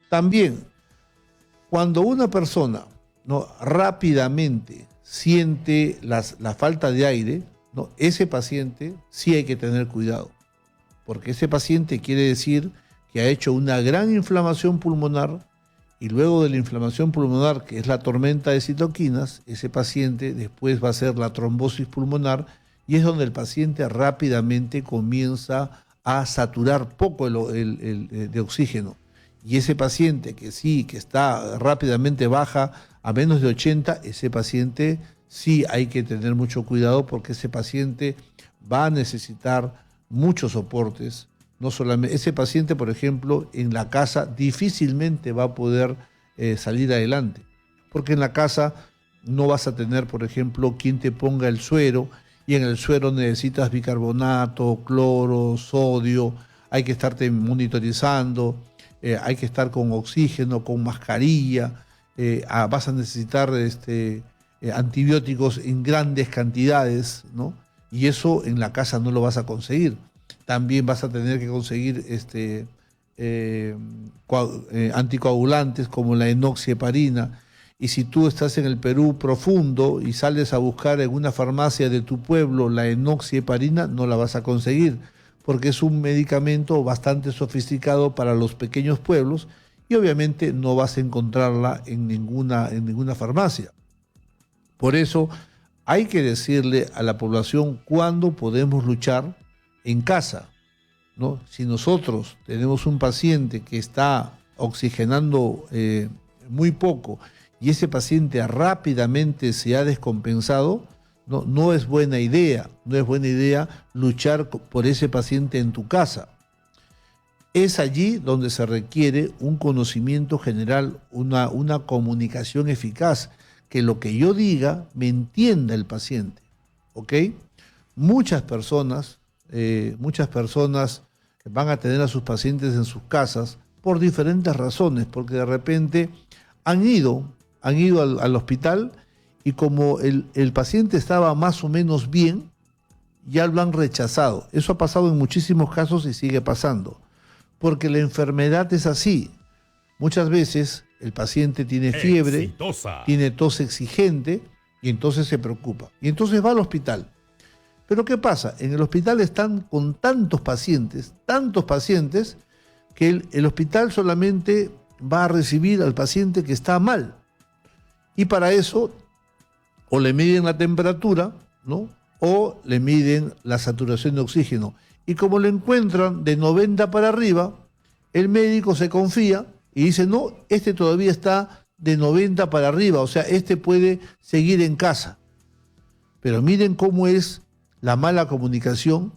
También, cuando una persona, ¿no?, rápidamente siente la falta de aire, ¿no?, ese paciente sí hay que tener cuidado, porque ese paciente quiere decir que ha hecho una gran inflamación pulmonar y luego de la inflamación pulmonar, que es la tormenta de citoquinas, ese paciente después va a hacer la trombosis pulmonar y es donde el paciente rápidamente comienza a saturar poco de oxígeno. Y ese paciente que sí, que está rápidamente baja a menos de 80, ese paciente sí hay que tener mucho cuidado porque ese paciente va a necesitar muchos soportes. No solamente, ese paciente, por ejemplo, en la casa difícilmente va a poder salir adelante, porque en la casa no vas a tener, por ejemplo, quien te ponga el suero, y en el suero necesitas bicarbonato, cloro, sodio, hay que estarte monitorizando, hay que estar con oxígeno, con mascarilla, vas a necesitar antibióticos en grandes cantidades, ¿no? Y eso en la casa no lo vas a conseguir. También vas a tener que conseguir anticoagulantes como la enoxieparina. Y si tú estás en el Perú profundo y sales a buscar en una farmacia de tu pueblo la enoxieparina, no la vas a conseguir, porque es un medicamento bastante sofisticado para los pequeños pueblos y obviamente no vas a encontrarla en ninguna farmacia. Por eso hay que decirle a la población cuándo podemos luchar en casa, ¿no? Si nosotros tenemos un paciente que está oxigenando muy poco y ese paciente rápidamente se ha descompensado, no es buena idea, no es buena idea luchar por ese paciente en tu casa. Es allí donde se requiere un conocimiento general, una comunicación eficaz, que lo que yo diga me entienda el paciente, ¿ok? Muchas personas van a tener a sus pacientes en sus casas por diferentes razones, porque de repente han ido al hospital y como el paciente estaba más o menos bien, ya lo han rechazado. Eso ha pasado en muchísimos casos y sigue pasando, porque la enfermedad es así. Muchas veces el paciente tiene fiebre, exitosa, tiene tos exigente y entonces se preocupa. Y entonces va al hospital. Pero ¿qué pasa? En el hospital están con tantos pacientes, que el hospital solamente va a recibir al paciente que está mal. Y para eso o le miden la temperatura, ¿no?, o le miden la saturación de oxígeno. Y como lo encuentran de 90 para arriba, el médico se confía y dice, no, este todavía está de 90 para arriba, o sea, este puede seguir en casa. Pero miren cómo es la mala comunicación.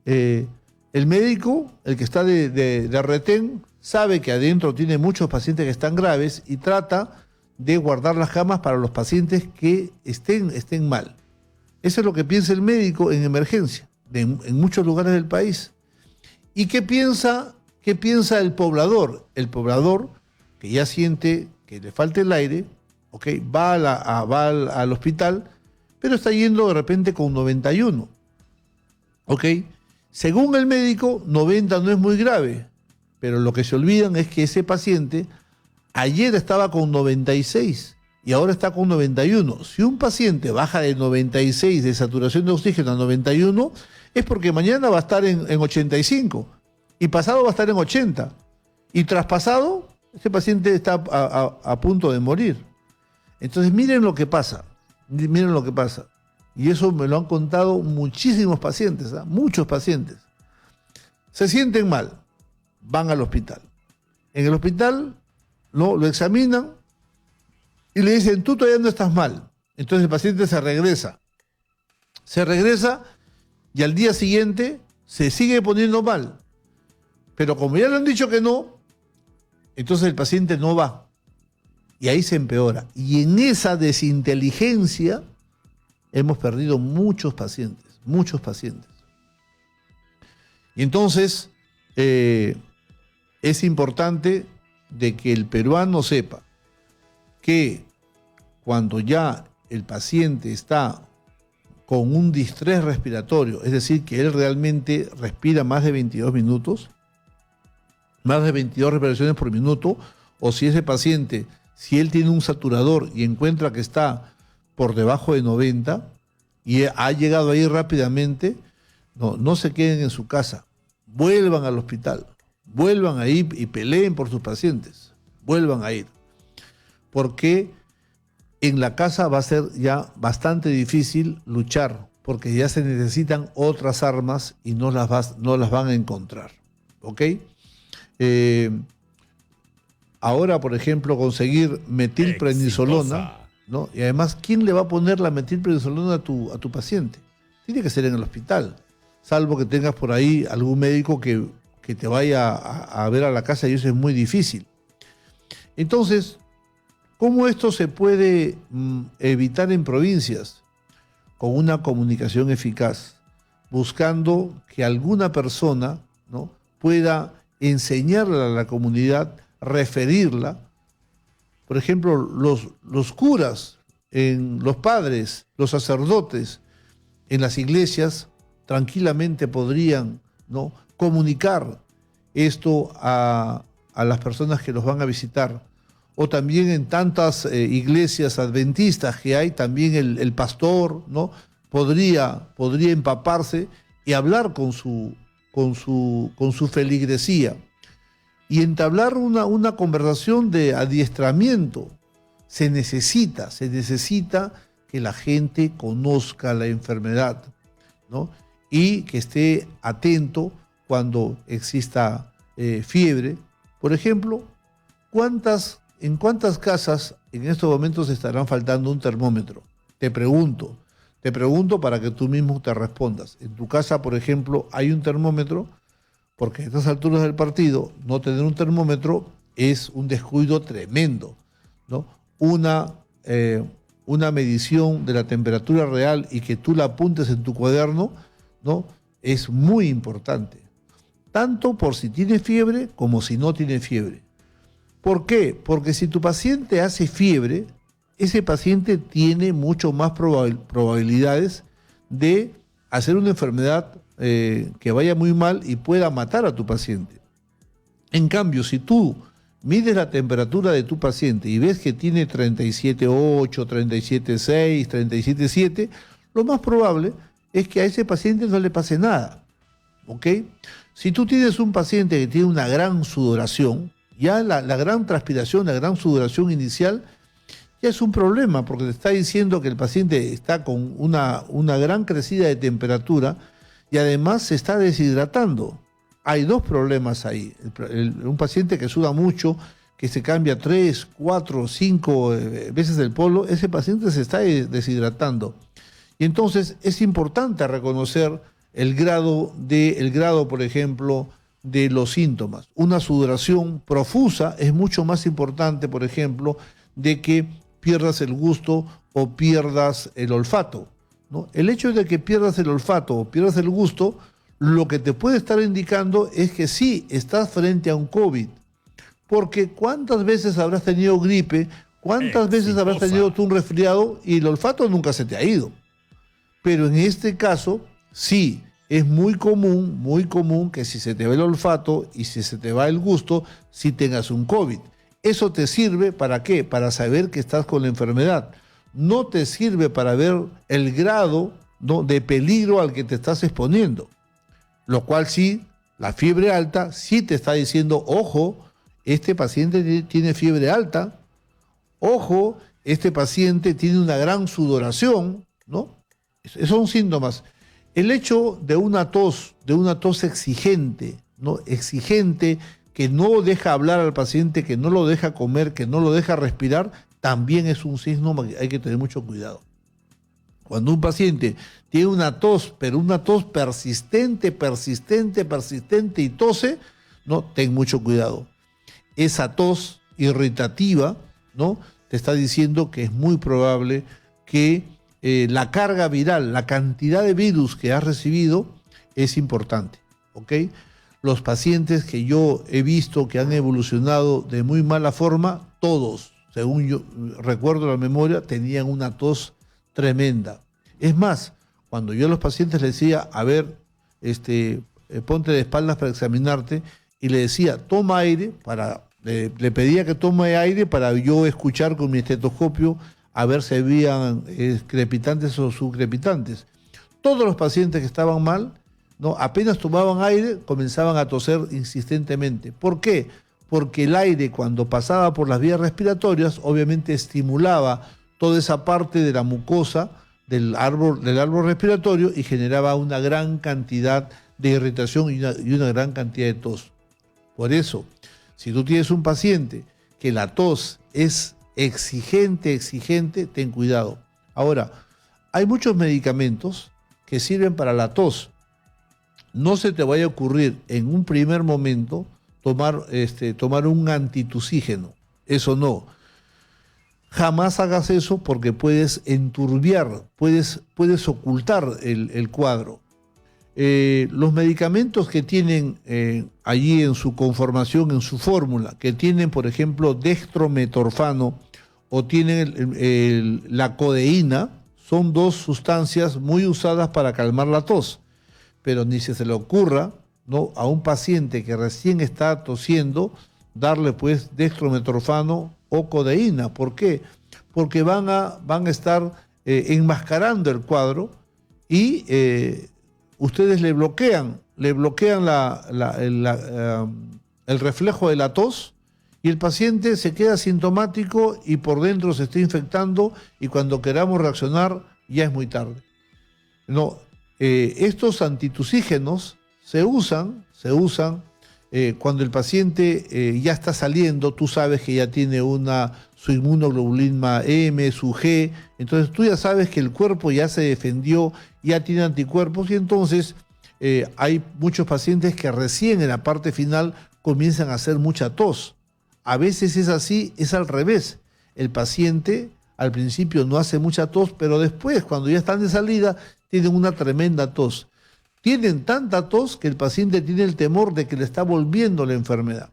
El médico, el que está de retén, sabe que adentro tiene muchos pacientes que están graves y trata de guardar las camas para los pacientes que estén mal. Eso es lo que piensa el médico en emergencia, en muchos lugares del país. ¿Y qué piensa el poblador? El poblador, que ya siente que le falta el aire, ¿okay?, va al hospital, pero está yendo de repente con 91. ¿Ok? Según el médico, 90 no es muy grave, pero lo que se olvidan es que ese paciente ayer estaba con 96 y ahora está con 91. Si un paciente baja de 96 de saturación de oxígeno a 91, es porque mañana va a estar en 85 y pasado va a estar en 80. Y traspasado, ese paciente está a punto de morir. Entonces miren lo que pasa. Y eso me lo han contado muchísimos pacientes, ¿eh? Muchos pacientes. Se sienten mal, van al hospital. En el hospital, ¿no?, lo examinan y le dicen, tú todavía no estás mal. Entonces el paciente se regresa y al día siguiente se sigue poniendo mal. Pero como ya le han dicho que no, entonces el paciente no va. Y ahí se empeora. Y en esa desinteligencia hemos perdido muchos pacientes. Y entonces es importante de que el peruano sepa que cuando ya el paciente está con un distrés respiratorio, es decir, que él realmente respira más de 22 minutos, más de 22 respiraciones por minuto, o si ese paciente, si él tiene un saturador y encuentra que está por debajo de 90 y ha llegado ahí rápidamente, no se queden en su casa, vuelvan al hospital, vuelvan a ir y peleen por sus pacientes, vuelvan a ir. Porque en la casa va a ser ya bastante difícil luchar, porque ya se necesitan otras armas y no las van a encontrar. ¿Ok? Ahora, por ejemplo, conseguir metilprednisolona, ¿no? Y además, ¿quién le va a poner la metilprednisolona a tu paciente? Tiene que ser en el hospital, salvo que tengas por ahí algún médico que te vaya a ver a la casa, y eso es muy difícil. Entonces, ¿cómo esto se puede evitar en provincias? Con una comunicación eficaz, buscando que alguna persona, ¿no?, pueda enseñarle a la comunidad, referirla. Por ejemplo, los curas, los padres, los sacerdotes en las iglesias tranquilamente podrían, ¿no?, comunicar esto a las personas que los van a visitar. O también en tantas iglesias adventistas que hay, también el pastor, ¿no?, podría empaparse y hablar con su feligresía y entablar una conversación de adiestramiento. Se necesita que la gente conozca la enfermedad, ¿no?, y que esté atento cuando exista fiebre. Por ejemplo, ¿en cuántas casas en estos momentos estarán faltando un termómetro? Te pregunto para que tú mismo te respondas. En tu casa, por ejemplo, ¿hay un termómetro? Porque a estas alturas del partido, no tener un termómetro es un descuido tremendo, ¿no? Una medición de la temperatura real y que tú la apuntes en tu cuaderno, ¿no?, es muy importante. Tanto por si tiene fiebre como si no tiene fiebre. ¿Por qué? Porque si tu paciente hace fiebre, ese paciente tiene mucho más probabilidades de hacer una enfermedad que vaya muy mal y pueda matar a tu paciente. En cambio, si tú mides la temperatura de tu paciente y ves que tiene 37,8, 37,6, 37,7, lo más probable es que a ese paciente no le pase nada. ¿Ok? Si tú tienes un paciente que tiene una gran sudoración, ya la gran transpiración, la gran sudoración inicial, ya es un problema, porque te está diciendo que el paciente está con una gran crecida de temperatura y además se está deshidratando. Hay dos problemas ahí. Un paciente que suda mucho, que se cambia 3, 4, 5 veces el polo, ese paciente se está deshidratando. Y entonces es importante reconocer el grado, por ejemplo, de los síntomas. Una sudoración profusa es mucho más importante, por ejemplo, de que pierdas el gusto o pierdas el olfato, ¿no? El hecho de que pierdas el olfato o pierdas el gusto, lo que te puede estar indicando es que sí estás frente a un COVID. Porque ¿cuántas veces habrás tenido gripe? ¿Cuántas veces habrás tenido tú un resfriado y el olfato nunca se te ha ido? Pero en este caso, sí, es muy común que si se te va el olfato y si se te va el gusto, sí tengas un COVID. Eso te sirve ¿para qué? Para saber que estás con la enfermedad. No te sirve para ver el grado, ¿no?, de peligro al que te estás exponiendo. Lo cual sí, la fiebre alta sí te está diciendo, ojo, este paciente tiene fiebre alta, ojo, este paciente tiene una gran sudoración, ¿no? Esos son síntomas. El hecho de una tos exigente, ¿no?, exigente, que no deja hablar al paciente, que no lo deja comer, que no lo deja respirar, también es un síntoma que hay que tener mucho cuidado. Cuando un paciente tiene una tos, pero una tos persistente y tose, ¿no?, ten mucho cuidado. Esa tos irritativa, ¿no?, te está diciendo que es muy probable que la carga viral, la cantidad de virus que has recibido es importante, ¿ok? Los pacientes que yo he visto que han evolucionado de muy mala forma, todos, según yo recuerdo la memoria, tenían una tos tremenda. Es más, cuando yo a los pacientes les decía, a ver, ponte de espaldas para examinarte, y le decía, toma aire para Le pedía que tome aire para yo escuchar con mi estetoscopio a ver si habían crepitantes o subcrepitantes. Todos los pacientes que estaban mal, ¿no? Apenas tomaban aire, comenzaban a toser insistentemente. ¿Por qué? Porque el aire, cuando pasaba por las vías respiratorias, obviamente estimulaba toda esa parte de la mucosa del árbol respiratorio y generaba una gran cantidad de irritación y una gran cantidad de tos. Por eso, si tú tienes un paciente que la tos es exigente, ten cuidado. Ahora, hay muchos medicamentos que sirven para la tos. No se te vaya a ocurrir en un primer momento tomar un antitusígeno. Eso no. Jamás hagas eso porque puedes enturbiar, puedes ocultar el cuadro. Los medicamentos que tienen allí en su conformación, en su fórmula, que tienen, por ejemplo, dextrometorfano o tienen la codeína, son dos sustancias muy usadas para calmar la tos. Pero ni se le ocurra, ¿no?, a un paciente que recién está tosiendo darle pues dextrometorfano o codeína. ¿Por qué? Porque van a estar enmascarando el cuadro y ustedes le bloquean el reflejo de la tos y el paciente se queda sintomático y por dentro se está infectando y cuando queramos reaccionar ya es muy tarde. No, estos antitusígenos se usan cuando el paciente ya está saliendo, tú sabes que ya tiene su inmunoglobulina M, su G, entonces tú ya sabes que el cuerpo ya se defendió, ya tiene anticuerpos y entonces hay muchos pacientes que recién en la parte final comienzan a hacer mucha tos. A veces es así, es al revés. El paciente al principio no hace mucha tos, pero después, cuando ya están de salida, tienen una tremenda tos. Tienen tanta tos que el paciente tiene el temor de que le está volviendo la enfermedad.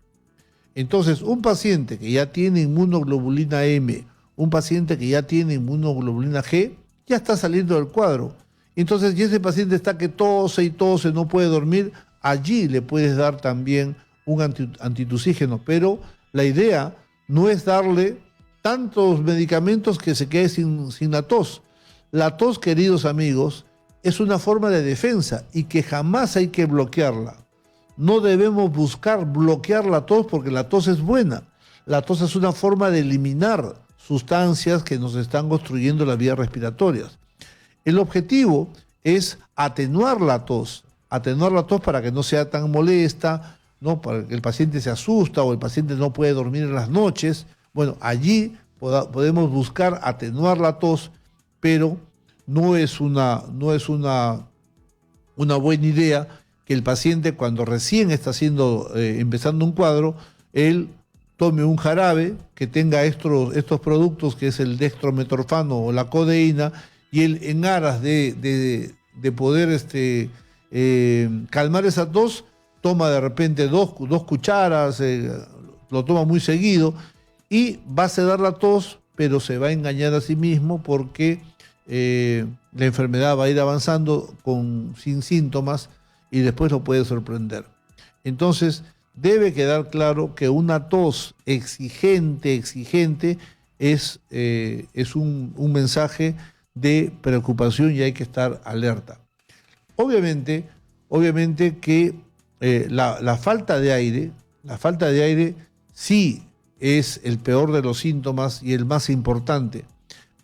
Entonces, un paciente que ya tiene inmunoglobulina M, un paciente que ya tiene inmunoglobulina G, ya está saliendo del cuadro. Entonces, si ese paciente está que tose y tose, no puede dormir, allí le puedes dar también un antitusígeno. Pero la idea no es darle tantos medicamentos que se quede sin la tos. La tos, queridos amigos, es una forma de defensa y que jamás hay que bloquearla. No debemos buscar bloquear la tos porque la tos es buena. La tos es una forma de eliminar sustancias que nos están obstruyendo las vías respiratorias. El objetivo es atenuar la tos para que no sea tan molesta, ¿no?, para que el paciente se asusta o el paciente no puede dormir en las noches. Bueno, allí podemos buscar atenuar la tos, pero no es una buena idea que el paciente cuando recién está empezando un cuadro, él tome un jarabe que tenga estos productos que es el dextrometorfano o la codeína y él en aras de poder calmar esa tos, toma de repente dos cucharas, lo toma muy seguido y va a sedar la tos, pero se va a engañar a sí mismo porque la enfermedad va a ir avanzando sin síntomas y después lo puede sorprender. Entonces, debe quedar claro que una tos exigente es un mensaje de preocupación y hay que estar alerta. Obviamente que la falta de aire sí es el peor de los síntomas y el más importante,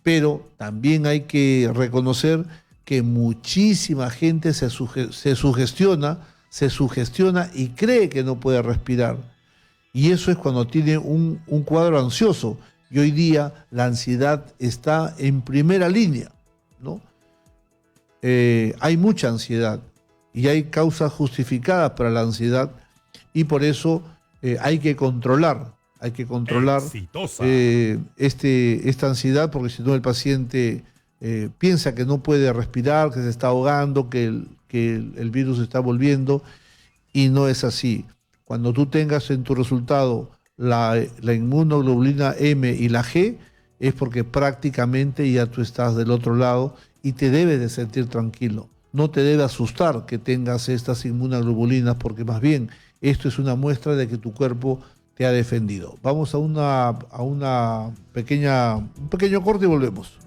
pero también hay que reconocer que muchísima gente se sugestiona y cree que no puede respirar. Y eso es cuando tiene un cuadro ansioso. Y hoy día la ansiedad está en primera línea, ¿no? Hay mucha ansiedad y hay causas justificadas para la ansiedad y por eso hay que controlar esta ansiedad, porque si no el paciente piensa que no puede respirar, que se está ahogando, que el virus está volviendo, y no es así. Cuando tú tengas en tu resultado la inmunoglobulina M y la G, es porque prácticamente ya tú estás del otro lado y te debes de sentir tranquilo. No te debe asustar que tengas estas inmunoglobulinas, porque más bien esto es una muestra de que tu cuerpo te ha defendido. Vamos a un pequeño corte y volvemos.